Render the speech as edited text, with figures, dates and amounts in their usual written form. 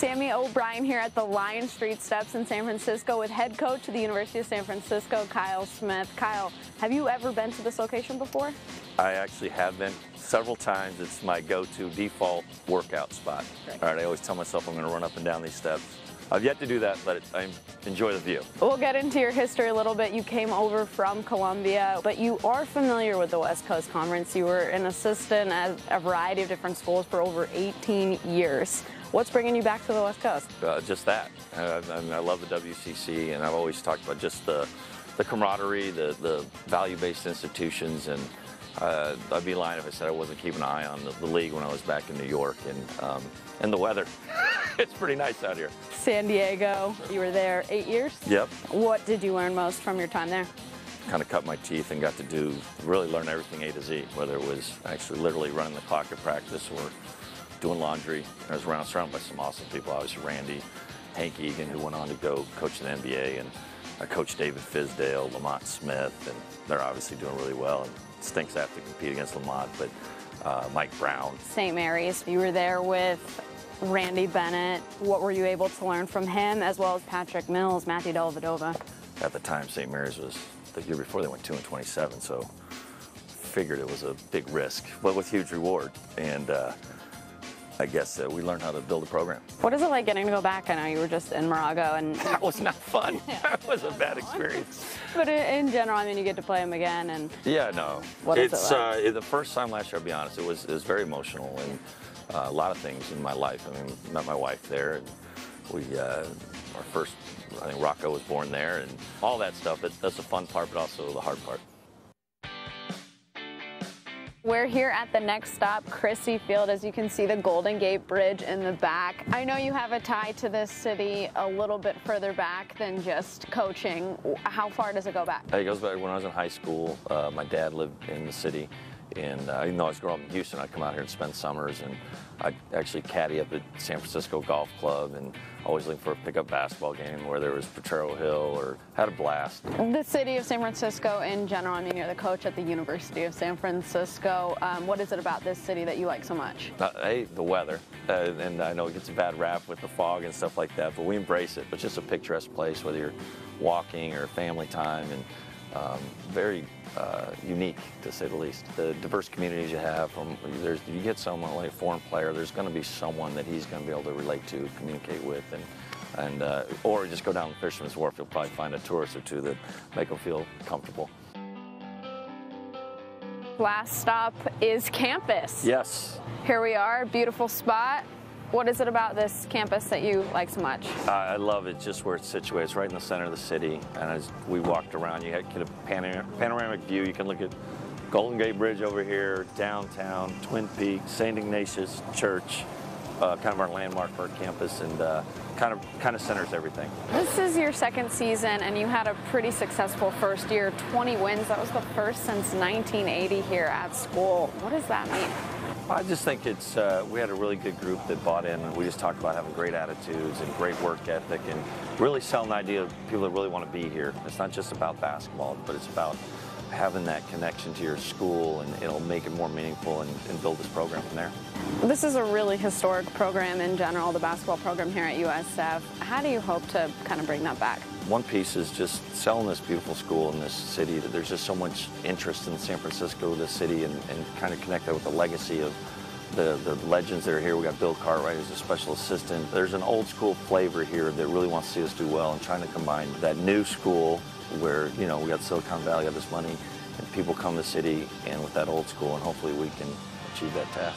Sammy O'Brien here at the Lion Street Steps in San Francisco with head coach of the University of San Francisco, Kyle Smith. Kyle, have you ever been to this location before? I actually have been several times. It's my go-to default workout spot. Great. All right, I always tell myself I'm going to run up and down these steps. I've yet to do that, but I enjoy the view. We'll get into your history a little bit. You came over from Columbia, but you are familiar with the West Coast Conference. You were an assistant at a variety of different schools for over 18 years. What's bringing you back to the West Coast? Just that. I love the WCC, and I've always talked about just the camaraderie, the value-based institutions, and I'd be lying if I said I wasn't keeping an eye on the league when I was back in New York, and the weather. It's pretty nice out here. San Diego, you were there 8 years? Yep. What did you learn most from your time there? Kind of cut my teeth and got to really learn everything A to Z, whether it was actually literally running the clock at practice or doing laundry. I was surrounded by some awesome people, obviously Randy, Hank Egan, who went on to go coach in the NBA, and I coached David Fizdale, Lamont Smith, and they're obviously doing really well. And it stinks I have to compete against Lamont, but Mike Brown. St. Mary's, you were there with Randy Bennett. What were you able to learn from him, as well as Patrick Mills, Matthew Dellavedova? At the time, St. Mary's was, the year before they went 2-27, so figured it was a big risk, but with huge reward. And I guess we learned how to build a program. What is it like getting to go back? I know you were just in Morago, and that was not fun. That was a bad experience. But in general, I mean, you get to play them again, and yeah, no. What is it like? The first time last year, I'll be honest, it was very emotional, and a lot of things in my life. I mean, met my wife there, and we our first, I think Rocco was born there, and all that stuff. That's the fun part, but also the hard part. We're here at the next stop, Crissy Field. As you can see, the Golden Gate Bridge in the back. I know you have a tie to this city a little bit further back than just coaching. How far does it go back? It goes back when I was in high school. My dad lived in the city, and even though I was growing up in Houston, I'd come out here and spend summers, and I'd actually caddy up at San Francisco Golf Club, and always looking for a pickup basketball game where there was Potrero Hill, or had a blast. The city of San Francisco in general, I mean, you're the coach at the University of San Francisco. What is it about this city that you like so much? Hey, the weather, and I know it gets a bad rap with the fog and stuff like that, but we embrace it. It's just a picturesque place, whether you're walking or family time, and very unique, to say the least. The diverse communities you have, you get someone like a foreign player, there's going to be someone that he's going to be able to relate to, communicate with, or just go down the Fisherman's Wharf. You'll probably find a tourist or two that make them feel comfortable. Last stop is campus. Yes. Here we are, beautiful spot. What is it about this campus that you like so much? I love it just where it's situated. It's right in the center of the city, and as we walked around, you get a panoramic view. You can look at Golden Gate Bridge over here, downtown, Twin Peaks, St. Ignatius Church, kind of our landmark for our campus, and kind of centers everything. This is your second season, and you had a pretty successful first year, 20 wins. That was the first since 1980 here at school. What does that mean? I just think we had a really good group that bought in, and we just talked about having great attitudes and great work ethic, and really selling the idea of people that really want to be here. It's not just about basketball, but it's about having that connection to your school, and it'll make it more meaningful and build this program from there. This is a really historic program in general, the basketball program here at USF. How do you hope to kind of bring that back? One piece is just selling this beautiful school in this city, that there's just so much interest in San Francisco, this city, and kind of connect that with the legacy of the legends that are here. We got Bill Cartwright as a special assistant. There's an old school flavor here that really wants to see us do well, and trying to combine that new school where, you know, we got Silicon Valley, got this money, and people come to the city, and with that old school, and hopefully we can achieve that task.